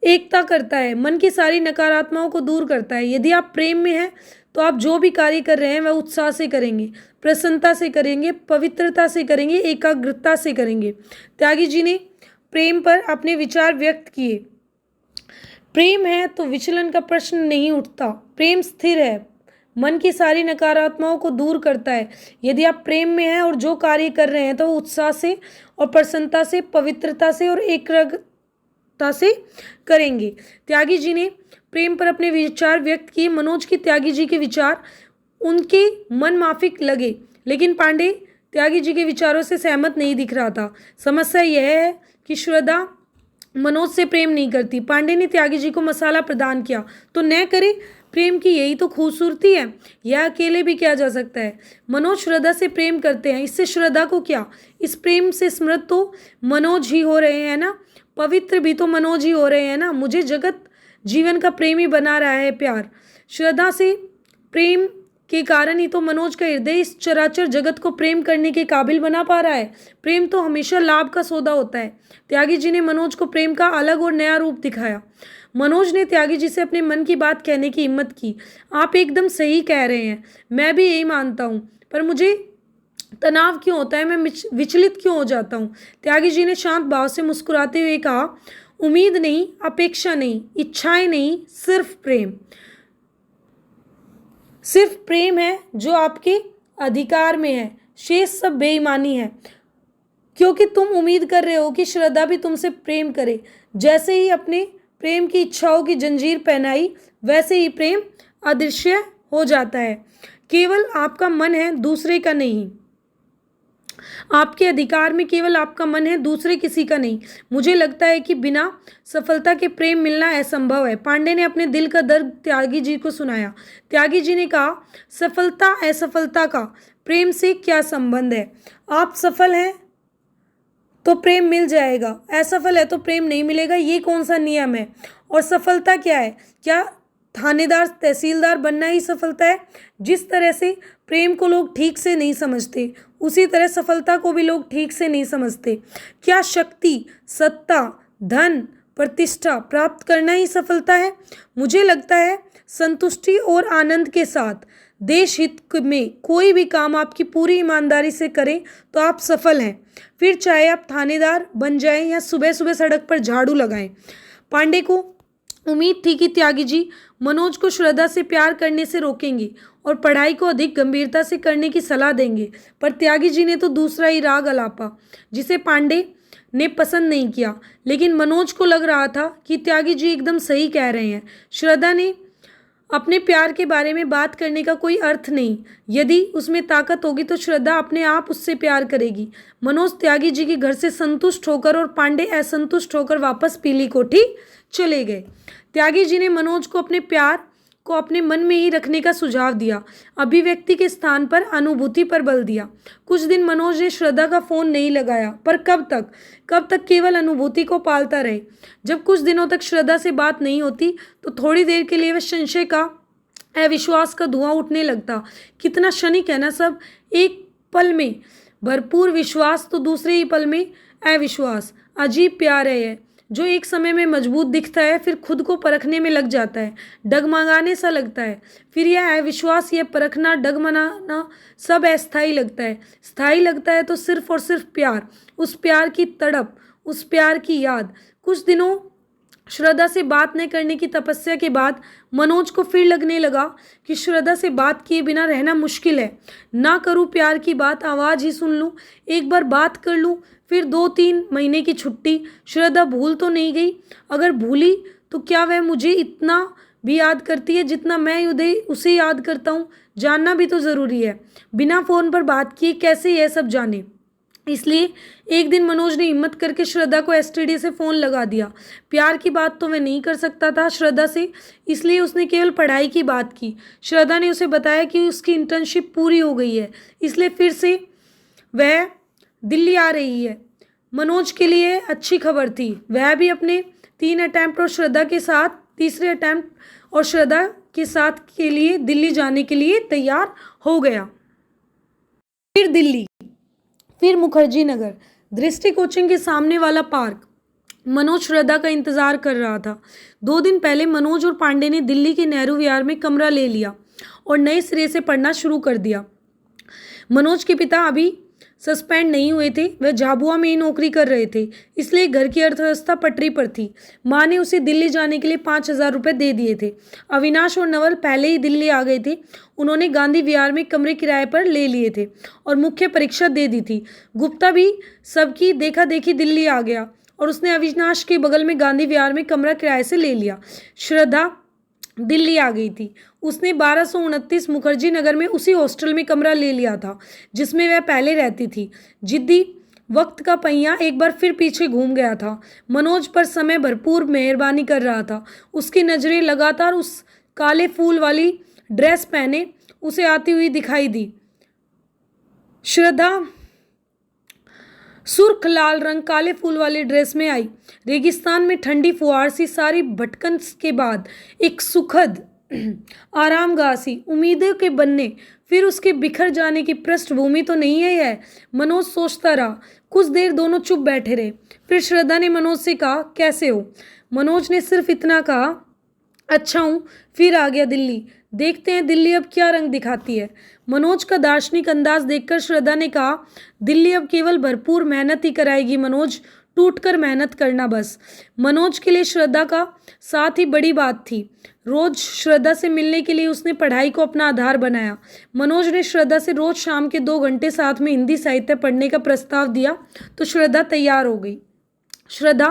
एकता करता है, मन की सारी नकारात्मकताओं को दूर करता है। यदि आप प्रेम में हैं तो आप जो भी कार्य कर रहे हैं वह उत्साह से करेंगे, प्रसन्नता से करेंगे, पवित्रता से करेंगे, एकाग्रता से करेंगे। त्यागी जी ने प्रेम पर अपने विचार व्यक्त किए। प्रेम है तो विचलन का प्रश्न नहीं उठता। प्रेम स्थिर है, मन की सारी नकारात्मकताओं को दूर करता है। यदि आप प्रेम में हैं और जो कार्य कर रहे हैं तो उत्साह से और प्रसन्नता से, पवित्रता से और एकाग्रता से करेंगे। त्यागी जी ने प्रेम पर अपने विचार व्यक्त किए। मनोज की त्यागी जी के विचार उनके मन माफिक लगे, लेकिन पांडे त्यागी जी के विचारों से सहमत नहीं दिख रहा था। समस्या यह है कि श्रद्धा मनोज से प्रेम नहीं करती। पांडे ने त्यागी जी को मसाला प्रदान किया। तो न करे, प्रेम की यही तो खूबसूरती है। यह अकेले भी किया जा सकता है। मनोज श्रद्धा से प्रेम करते हैं, इससे श्रद्धा को क्या? इस प्रेम से स्मृत तो मनोज ही हो रहे हैं ना, पवित्र भी तो मनोज ही हो रहे हैं ना। मुझे जगत जीवन का प्रेमी बना रहा है प्यार। श्रद्धा से प्रेम के कारण ही तो मनोज का हृदय इस चराचर जगत को प्रेम करने के काबिल बना पा रहा है। प्रेम तो हमेशा लाभ का सौदा होता है। त्यागी जी ने मनोज को प्रेम का अलग और नया रूप दिखाया। मनोज ने त्यागी जी से अपने मन की बात कहने की हिम्मत की। आप एकदम सही कह रहे हैं, मैं भी यही मानता हूँ, पर मुझे तनाव क्यों होता है, मैं विचलित क्यों हो जाता हूँ? त्यागी जी ने शांत भाव से मुस्कुराते हुए कहा, उम्मीद नहीं, अपेक्षा नहीं, इच्छाएं नहीं, सिर्फ प्रेम। सिर्फ प्रेम है जो आपके अधिकार में है, शेष सब बेईमानी है। क्योंकि तुम उम्मीद कर रहे हो कि श्रद्धा भी तुमसे प्रेम करे। जैसे ही अपने प्रेम की इच्छाओं की जंजीर पहनाई, वैसे ही प्रेम अदृश्य हो जाता है। केवल आपका मन है, दूसरे का नहीं। आपके अधिकार में केवल आपका मन है, दूसरे किसी का नहीं। मुझे लगता है कि बिना सफलता के प्रेम मिलना असंभव है। पांडे ने अपने दिल का दर्द त्यागी जी को सुनाया। त्यागी जी ने कहा, सफलता असफलता का प्रेम से क्या संबंध है? आप सफल हैं तो प्रेम मिल जाएगा, असफल है तो प्रेम नहीं मिलेगा, ये कौन सा नियम है? और सफलता क्या है? क्या थानेदार तहसीलदार बनना ही सफलता है? जिस तरह से प्रेम को लोग ठीक से नहीं समझते, उसी तरह सफलता को भी लोग ठीक से नहीं समझते। क्या शक्ति, सत्ता, धन, प्रतिष्ठा प्राप्त करना ही सफलता है? मुझे लगता है संतुष्टि और आनंद के साथ देश हित में कोई भी काम आपकी पूरी ईमानदारी से करें तो आप सफल हैं। फिर चाहे आप थानेदार बन जाएं या सुबह सुबह सड़क पर झाड़ू लगाएं। पांडे को उम्मीद थी कि त्यागी जी मनोज को श्रद्धा से प्यार करने से रोकेंगे और पढ़ाई को अधिक गंभीरता से करने की सलाह देंगे, पर त्यागी जी ने तो दूसरा ही राग अलापा, जिसे पांडे ने पसंद नहीं किया। लेकिन मनोज को लग रहा था कि त्यागी जी एकदम सही कह रहे हैं। श्रद्धा ने अपने प्यार के बारे में बात करने का कोई अर्थ नहीं। यदि उसमें ताकत होगी तो श्रद्धा अपने आप उससे प्यार करेगी। मनोज त्यागी जी के घर से संतुष्ट होकर और पांडे असंतुष्ट होकर वापस पीली कोठी चले गए। त्यागी जी ने मनोज को अपने प्यार को अपने मन में ही रखने का सुझाव दिया, अभिव्यक्ति के स्थान पर अनुभूति पर बल दिया। कुछ दिन मनोज ने श्रद्धा का फोन नहीं लगाया, पर कब तक केवल अनुभूति को पालता रहे। जब कुछ दिनों तक श्रद्धा से बात नहीं होती तो थोड़ी देर के लिए वह संशय का, अविश्वास का धुआं उठने लगता। कितना क्षणिक है ना सब, एक पल में भरपूर विश्वास तो दूसरे ही पल में अविश्वास। अजीब प्यार है यह, जो एक समय में मजबूत दिखता है, फिर खुद को परखने में लग जाता है, डगमगाने सा लगता है। फिर यह अविश्वास, यह परखना, डगमगाना सब अस्थायी लगता है। स्थायी लगता है तो सिर्फ और सिर्फ प्यार, उस प्यार की तड़प, उस प्यार की याद। कुछ दिनों श्रद्धा से बात न करने की तपस्या के बाद मनोज को फिर लगने लगा कि श्रद्धा से बात किए बिना रहना मुश्किल है। ना करूं प्यार की बात, आवाज़ ही सुन लूं, एक बार बात कर लूं, फिर 2-3 महीने की छुट्टी। श्रद्धा भूल तो नहीं गई? अगर भूली तो क्या वह मुझे इतना भी याद करती है जितना मैं उसे याद करता हूँ? जानना भी तो ज़रूरी है। बिना फ़ोन पर बात किए कैसे यह सब जाने? इसलिए एक दिन मनोज ने हिम्मत करके श्रद्धा को एसटीडी से फ़ोन लगा दिया। प्यार की बात तो वह नहीं कर सकता था श्रद्धा से, इसलिए उसने केवल पढ़ाई की बात की। श्रद्धा ने उसे बताया कि उसकी इंटर्नशिप पूरी हो गई है, इसलिए फिर से वह दिल्ली आ रही है। मनोज के लिए अच्छी खबर थी। वह भी अपने 3 अटैम्प्ट और श्रद्धा के साथ तीसरे अटैम्प्ट और श्रद्धा के साथ के लिए दिल्ली जाने के लिए तैयार हो गया। फिर दिल्ली, फिर मुखर्जी नगर, दृष्टि कोचिंग के सामने वाला पार्क। मनोज श्रद्धा का इंतजार कर रहा था। 2 दिन पहले मनोज और पांडे ने दिल्ली के नेहरू विहार में कमरा ले लिया और नए सिरे से पढ़ना शुरू कर दिया। मनोज के पिता अभी सस्पेंड नहीं हुए थे, वह झाबुआ में ही नौकरी कर रहे थे, इसलिए घर की अर्थव्यवस्था पटरी पर थी। माँ ने उसे दिल्ली जाने के लिए 5,000 रुपये दे दिए थे। अविनाश और नवल पहले ही दिल्ली आ गए थे। उन्होंने गांधी विहार में कमरे किराए पर ले लिए थे और मुख्य परीक्षा दे दी थी। गुप्ता भी सबकी देखा देखी दिल्ली आ गया और उसने अविनाश के बगल में गांधी विहार में कमरा किराए से ले लिया। श्रद्धा दिल्ली आ गई थी। उसने 1229 मुखर्जी नगर में उसी हॉस्टल में कमरा ले लिया था जिसमें वह पहले रहती थी। जिद्दी वक्त का पहिया एक बार फिर पीछे घूम गया था। मनोज पर समय भरपूर मेहरबानी कर रहा था। उसकी नज़रें लगातार उस काले फूल वाली ड्रेस पहने उसे आती हुई दिखाई दी। श्रद्धा सुर्ख लाल रंग काले फूल वाली ड्रेस में आई। रेगिस्तान में ठंडी फुहार सी सारी भटकन के बाद एक सुखद आरामगाह सी उम्मीदों के बनने, फिर उसके बिखर जाने की पृष्ठभूमि तो नहीं है यह? मनोज सोचता रहा। कुछ देर दोनों चुप बैठे रहे। फिर श्रद्धा ने मनोज से कहा, कैसे हो? मनोज ने सिर्फ इतना कहा, अच्छा हूँ। फिर आ गया दिल्ली, देखते हैं दिल्ली अब क्या रंग दिखाती है। मनोज का दार्शनिक अंदाज देखकर श्रद्धा ने कहा, दिल्ली अब केवल भरपूर मेहनत ही कराएगी मनोज, टूटकर मेहनत करना बस। मनोज के लिए श्रद्धा का साथ ही बड़ी बात थी। रोज श्रद्धा से मिलने के लिए उसने पढ़ाई को अपना आधार बनाया। मनोज ने श्रद्धा से रोज शाम के 2 घंटे साथ में हिंदी साहित्य पढ़ने का प्रस्ताव दिया तो श्रद्धा तैयार हो गई। श्रद्धा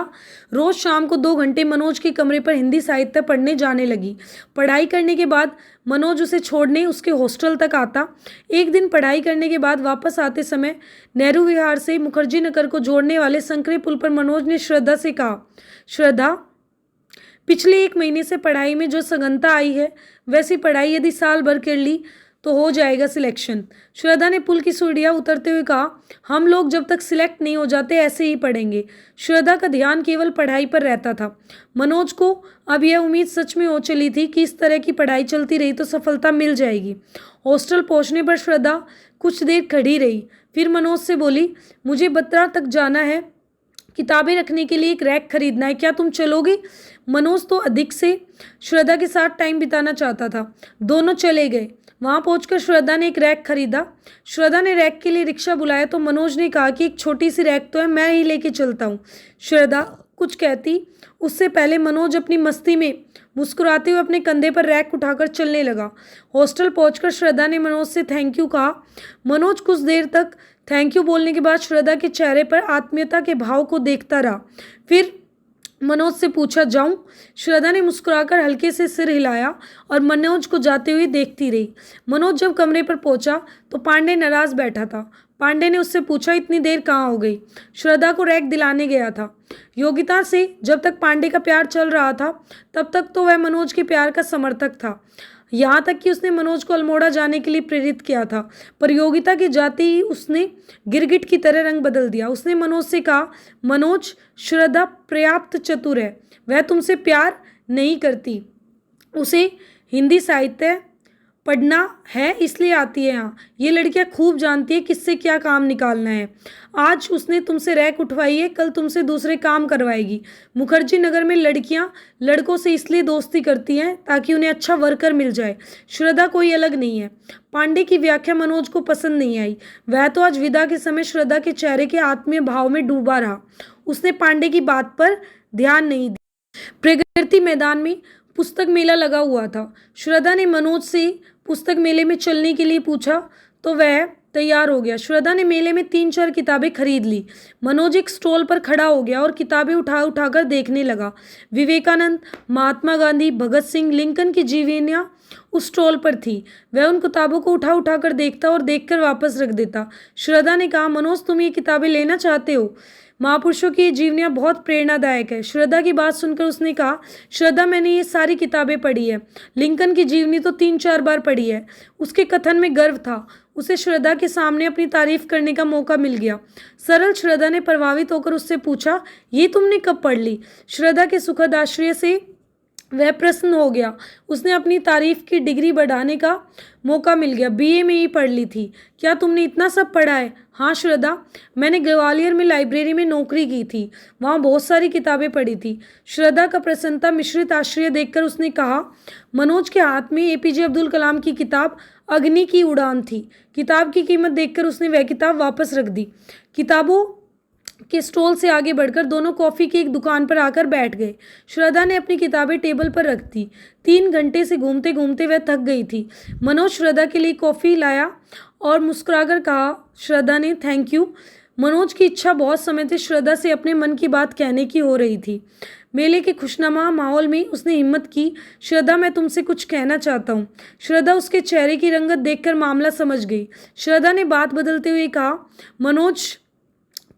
रोज शाम को 2 घंटे मनोज के कमरे पर हिंदी साहित्य पढ़ने जाने लगी। पढ़ाई करने के बाद मनोज उसे छोड़ने उसके हॉस्टल तक आता। एक दिन पढ़ाई करने के बाद वापस आते समय नेहरू विहार से मुखर्जी नगर को जोड़ने वाले संकरे पुल पर मनोज ने श्रद्धा से कहा, श्रद्धा, पिछले 1 महीने से पढ़ाई में जो सघनता आई है वैसी पढ़ाई यदि साल भर कर ली तो हो जाएगा सिलेक्शन। श्रद्धा ने पुल की सीढ़ियाँ उतरते हुए कहा, हम लोग जब तक सिलेक्ट नहीं हो जाते ऐसे ही पढ़ेंगे। श्रद्धा का ध्यान केवल पढ़ाई पर रहता था। मनोज को अब यह उम्मीद सच में हो चली थी कि इस तरह की पढ़ाई चलती रही तो सफलता मिल जाएगी। हॉस्टल पहुंचने पर श्रद्धा कुछ देर खड़ी रही, फिर मनोज से बोली, मुझे बत्रा तक जाना है, किताबें रखने के लिए एक रैक खरीदना है, क्या तुम चलोगे? मनोज तो अधिक से श्रद्धा के साथ टाइम बिताना चाहता था। दोनों चले गए। वहां पहुंचकर श्रद्धा ने एक रैक खरीदा। श्रद्धा ने रैक के लिए रिक्शा बुलाया तो मनोज ने कहा कि एक छोटी सी रैक तो है, मैं ही लेके चलता हूँ। श्रद्धा कुछ कहती उससे पहले मनोज अपनी मस्ती में मुस्कुराते हुए अपने कंधे पर रैक उठाकर चलने लगा। हॉस्टल पहुंचकर श्रद्धा ने मनोज से थैंक यू कहा। मनोज कुछ देर तक थैंक यू बोलने के बाद श्रद्धा के चेहरे पर आत्मीयता के भाव को देखता रहा। फिर मनोज से पूछा, जाऊं? श्रद्धा ने मुस्कुराकर हल्के से सिर हिलाया और मनोज को जाते हुए देखती रही। मनोज जब कमरे पर पहुंचा तो पांडे नाराज बैठा था। पांडे ने उससे पूछा, इतनी देर कहाँ हो गई? श्रद्धा को रैक दिलाने गया था। योगिता से जब तक पांडे का प्यार चल रहा था तब तक तो वह मनोज के प्यार का समर्थक था, यहाँ तक कि उसने मनोज को अल्मोड़ा जाने के लिए प्रेरित किया था। पर योगिता के जाते ही उसने गिरगिट की तरह रंग बदल दिया। उसने मनोज से कहा, मनोज, श्रद्धा पर्याप्त चतुर है, वह तुमसे प्यार नहीं करती, उसे हिंदी साहित्य पढ़ना है इसलिए आती है यहाँ। ये लड़कियाँ खूब जानती है किससे क्या काम निकालना है। आज उसने तुमसे रैक उठवाई है, कल तुमसे दूसरे काम करवाएगी। मुखर्जी नगर में लड़कियाँ लड़कों से इसलिए दोस्ती करती हैं ताकि उन्हें अच्छा वर्कर मिल जाए। श्रद्धा कोई अलग नहीं है। पांडे की व्याख्या मनोज को पसंद नहीं आई। वह तो आज विदा के समय श्रद्धा के चेहरे के आत्मीय भाव में डूबा रहा। उसने पांडे की बात पर ध्यान नहीं दिया। प्रगति मैदान में पुस्तक मेला लगा हुआ था। श्रद्धा ने मनोज से पुस्तक मेले में चलने के लिए पूछा तो वह तैयार हो गया। श्रद्धा ने मेले में 3-4 किताबें खरीद ली। मनोज एक स्टॉल पर खड़ा हो गया और किताबें उठा उठाकर देखने लगा। विवेकानंद, महात्मा गांधी, भगत सिंह, लिंकन की जीवनियाँ उस स्टॉल पर थी। वह उन किताबों को उठा उठाकर देखता और देखकर वापस रख देता। श्रद्धा ने कहा, मनोज, तुम ये किताबें लेना चाहते हो? महापुरुषों की जीवनियाँ बहुत प्रेरणादायक है। श्रद्धा की बात सुनकर उसने कहा, श्रद्धा, मैंने ये सारी किताबें पढ़ी है। लिंकन की जीवनी तो 3-4 बार पढ़ी है। उसके कथन में गर्व था। उसे श्रद्धा के सामने अपनी तारीफ करने का मौका मिल गया। सरल श्रद्धा ने प्रभावित होकर उससे पूछा, ये तुमने कब पढ़ ली? श्रद्धा के सुखद आश्चर्य से वह प्रसन्न हो गया। उसने अपनी तारीफ की डिग्री बढ़ाने का मौका मिल गया। बीए में ही पढ़ ली थी। क्या तुमने इतना सब पढ़ा है? हाँ श्रद्धा, मैंने ग्वालियर में लाइब्रेरी में नौकरी की थी, वहाँ बहुत सारी किताबें पढ़ी थी। श्रद्धा का प्रसन्नता मिश्रित आश्चर्य देखकर उसने कहा। मनोज के हाथ में एपीजे अब्दुल कलाम की किताब अग्नि की उड़ान थी। किताब की कीमत देखकर उसने वह किताब वापस रख दी। किताबों के स्टॉल से आगे बढ़कर दोनों कॉफ़ी की एक दुकान पर आकर बैठ गए। श्रद्धा ने अपनी किताबें टेबल पर रख दी। 3 घंटे से घूमते घूमते वह थक गई थी। मनोज श्रद्धा के लिए कॉफ़ी लाया और मुस्कुराकर कहा। श्रद्धा ने थैंक यू। मनोज की इच्छा बहुत समय से श्रद्धा से अपने मन की बात कहने की हो रही थी। मेले के खुशनुमा माहौल में उसने हिम्मत की, श्रद्धा, मैं तुमसे कुछ कहना चाहता हूँ। श्रद्धा उसके चेहरे की रंगत देखकर मामला समझ गई। श्रद्धा ने बात बदलते हुए कहा, मनोज,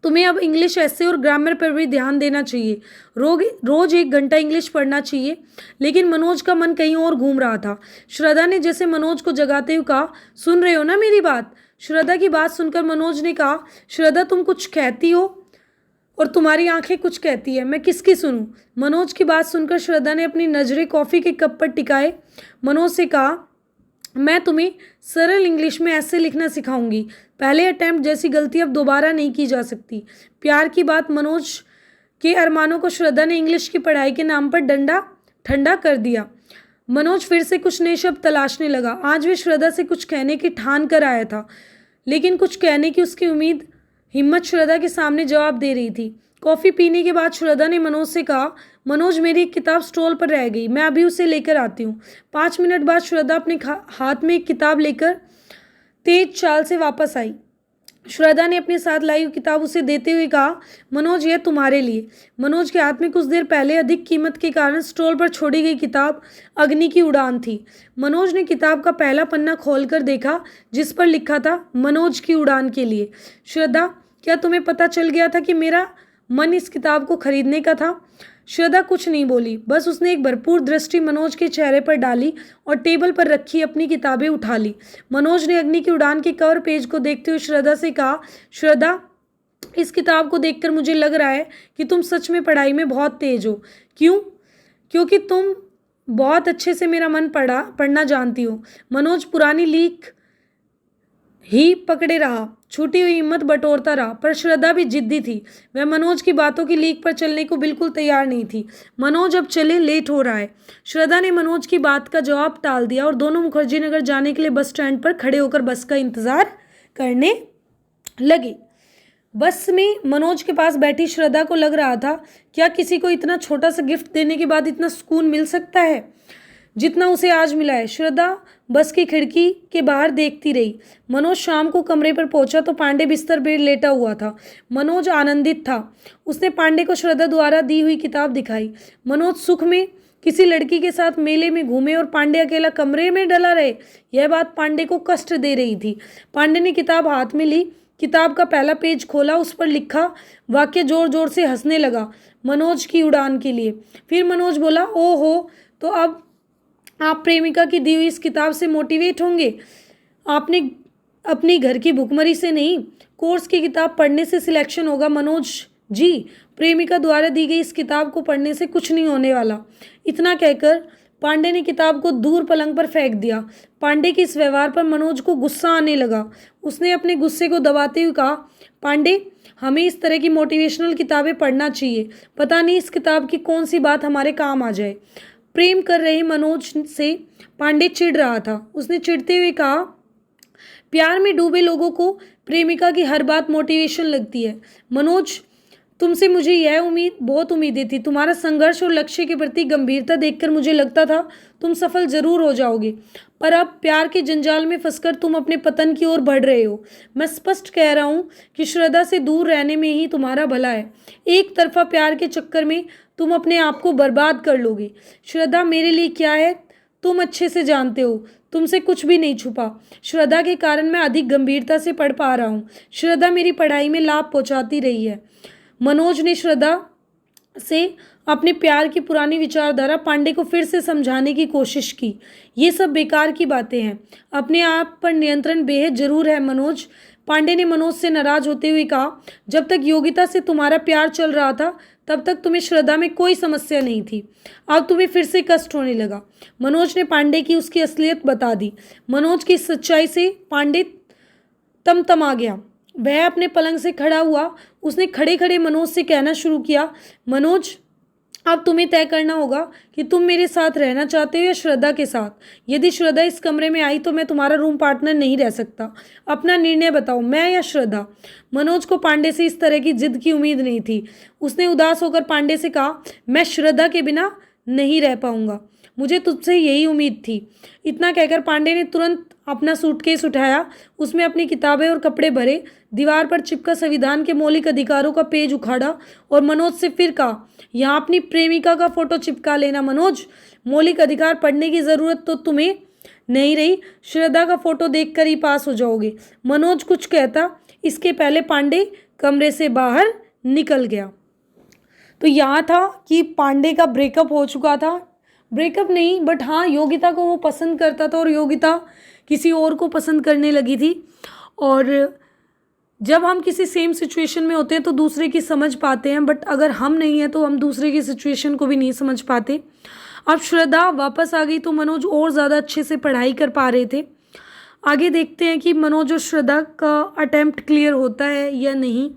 तुम्हें अब इंग्लिश ऐसे और ग्रामर पर भी ध्यान देना चाहिए। रोज 1 घंटा इंग्लिश पढ़ना चाहिए। लेकिन मनोज का मन कहीं और घूम रहा था। श्रद्धा ने जैसे मनोज को जगाते हुए कहा, सुन रहे हो ना मेरी बात? श्रद्धा की बात सुनकर मनोज ने कहा, श्रद्धा, तुम कुछ कहती हो और तुम्हारी आंखें कुछ कहती है, मैं किसकी सुनूं? मनोज की बात सुनकर श्रद्धा ने अपनी नजरें कॉफ़ी के कप पर टिकाए। मनोज से कहा, मैं तुम्हें सरल इंग्लिश में ऐसे लिखना सिखाऊंगी। पहले अटेम्प्ट जैसी गलती अब दोबारा नहीं की जा सकती। प्यार की बात मनोज के अरमानों को श्रद्धा ने इंग्लिश की पढ़ाई के नाम पर डंडा ठंडा कर दिया। मनोज फिर से कुछ नए शब्द तलाशने लगा। आज वे श्रद्धा से कुछ कहने की ठान कर आया था, लेकिन कुछ कहने की उसकी उम्मीद हिम्मत श्रद्धा के सामने जवाब दे रही थी। कॉफ़ी पीने के बाद श्रद्धा ने मनोज से कहा, मनोज, मेरी एक किताब स्टॉल पर रह गई, मैं अभी उसे लेकर आती हूँ। 5 मिनट बाद श्रद्धा अपने हाथ में एक किताब लेकर तेज चाल से वापस आई। श्रद्धा ने अपने साथ लाई हुई किताब उसे देते हुए कहा, मनोज यह तुम्हारे लिए। मनोज के हाथ में कुछ देर पहले अधिक कीमत के कारण स्टॉल पर छोड़ी गई किताब अग्नि की उड़ान थी। मनोज ने किताब का पहला पन्ना खोलकर देखा जिस पर लिखा था, मनोज की उड़ान के लिए। श्रद्धा, क्या तुम्हें पता चल गया था कि मेरा मन इस किताब को खरीदने का था? श्रद्धा कुछ नहीं बोली, बस उसने एक भरपूर दृष्टि मनोज के चेहरे पर डाली और टेबल पर रखी अपनी किताबें उठा ली। मनोज ने अग्नि की उड़ान के कवर पेज को देखते हुए श्रद्धा से कहा, श्रद्धा, इस किताब को देखकर मुझे लग रहा है कि तुम सच में पढ़ाई में बहुत तेज हो। क्यों? क्योंकि तुम बहुत अच्छे से मेरा मन पढ़ना जानती हो। मनोज पुरानी लीक ही पकड़े रहा, छूटी हुई हिम्मत बटोरता रहा, पर श्रद्धा भी जिद्दी थी। वह मनोज की बातों की लीक पर चलने को बिल्कुल तैयार नहीं थी। मनोज अब चले, लेट हो रहा है। श्रद्धा ने मनोज की बात का जवाब टाल दिया और दोनों मुखर्जी नगर जाने के लिए बस स्टैंड पर खड़े होकर बस का इंतजार करने लगे। बस में मनोज के पास बैठी श्रद्धा को लग रहा था, क्या किसी को इतना छोटा सा गिफ्ट देने के बाद इतना सुकून मिल सकता है जितना उसे आज मिला है। श्रद्धा बस की खिड़की के बाहर देखती रही। मनोज शाम को कमरे पर पहुंचा तो पांडे बिस्तर पर लेटा हुआ था। मनोज आनंदित था। उसने पांडे को श्रद्धा द्वारा दी हुई किताब दिखाई। मनोज सुख में किसी लड़की के साथ मेले में घूमे और पांडे अकेला कमरे में डला रहे, यह बात पांडे को कष्ट दे रही थी। पांडे ने किताब हाथ में ली, किताब का पहला पेज खोला, उस पर लिखा वाक्य जोर जोर से हंसने लगा, मनोज की उड़ान के लिए। फिर मनोज बोला, ओहो, तो अब आप प्रेमिका की दी हुई इस किताब से मोटिवेट होंगे? आपने अपनी घर की भुखमरी से नहीं, कोर्स की किताब पढ़ने से सिलेक्शन होगा मनोज जी। प्रेमिका द्वारा दी गई इस किताब को पढ़ने से कुछ नहीं होने वाला। इतना कहकर पांडे ने किताब को दूर पलंग पर फेंक दिया। पांडे के इस व्यवहार पर मनोज को गुस्सा आने लगा। उसने अपने गुस्से को दबाते हुए कहा, पांडे, हमें इस तरह की मोटिवेशनल किताबें पढ़ना चाहिए। पता नहीं इस किताब की कौन सी बात हमारे काम आ जाए। प्रेम कर रहे मनोज से पांडे चिढ़ रहा था। उसने चिढ़ते हुए कहा, प्यार में डूबे लोगों को प्रेमिका की हर बात मोटिवेशन लगती है। मनोज, तुमसे मुझे यह बहुत उम्मीदें थी। तुम्हारा संघर्ष और लक्ष्य के प्रति गंभीरता देखकर मुझे लगता था तुम सफल जरूर हो जाओगे, पर अब प्यार के जंजाल में फंसकर तुम अपने पतन की ओर बढ़ रहे हो। मैं स्पष्ट कह रहा हूँ कि श्रद्धा से दूर रहने में ही तुम्हारा भला है। एक तरफा प्यार के चक्कर में तुम अपने आप को बर्बाद कर लोगे। श्रद्धा मेरे लिए क्या है तुम अच्छे से जानते हो। तुमसे कुछ भी नहीं छुपा। श्रद्धा के कारण मैं अधिक गंभीरता से पढ़ पा रहा हूँ। श्रद्धा मेरी पढ़ाई में लाभ पहुँचाती रही है। मनोज ने श्रद्धा से अपने प्यार की पुरानी विचारधारा पांडे को फिर से समझाने की कोशिश की। ये सब बेकार की बातें हैं। अपने आप पर नियंत्रण बेहद जरूर है मनोज। पांडे ने मनोज से नाराज होते हुए कहा, जब तक योगिता से तुम्हारा प्यार चल रहा था तब तक तुम्हें श्रद्धा में कोई समस्या नहीं थी। अब तुम्हें फिर से कष्ट होने लगा। मनोज ने पांडे की उसकी असलियत बता दी। मनोज की सच्चाई से पांडे तमतमा गया। वह अपने पलंग से खड़ा हुआ। उसने खड़े खड़े मनोज से कहना शुरू किया, मनोज, अब तुम्हें तय करना होगा कि तुम मेरे साथ रहना चाहते हो या श्रद्धा के साथ। यदि श्रद्धा इस कमरे में आई तो मैं तुम्हारा रूम पार्टनर नहीं रह सकता। अपना निर्णय बताओ, मैं या श्रद्धा। मनोज को पांडे से इस तरह की जिद की उम्मीद नहीं थी। उसने उदास होकर पांडे से कहा, मैं श्रद्धा के बिना नहीं रह पाऊंगा। मुझे तुझसे यही उम्मीद थी। इतना कहकर पांडे ने तुरंत अपना सूटकेस उठाया, उसमें अपनी किताबें और कपड़े भरे, दीवार पर चिपका संविधान के मौलिक अधिकारों का पेज उखाड़ा और मनोज से फिर कहा, यहाँ अपनी प्रेमिका का फोटो चिपका लेना मनोज। मौलिक अधिकार पढ़ने की ज़रूरत तो तुम्हें नहीं रही। श्रद्धा का फोटो देखकर ही पास हो जाओगे। मनोज कुछ कहता, इसके पहले पांडे कमरे से बाहर निकल गया। तो यहाँ था कि पांडे का ब्रेकअप हो चुका था। ब्रेकअप नहीं, बट हाँ, योगिता को वो पसंद करता था और योगिता किसी और को पसंद करने लगी थी। और जब हम किसी सेम सिचुएशन में होते हैं तो दूसरे की समझ पाते हैं, बट अगर हम नहीं हैं तो हम दूसरे की सिचुएशन को भी नहीं समझ पाते। अब श्रद्धा वापस आ गई तो मनोज और ज़्यादा अच्छे से पढ़ाई कर पा रहे थे। आगे देखते हैं कि मनोज और श्रद्धा का अटेम्प्ट क्लियर होता है या नहीं।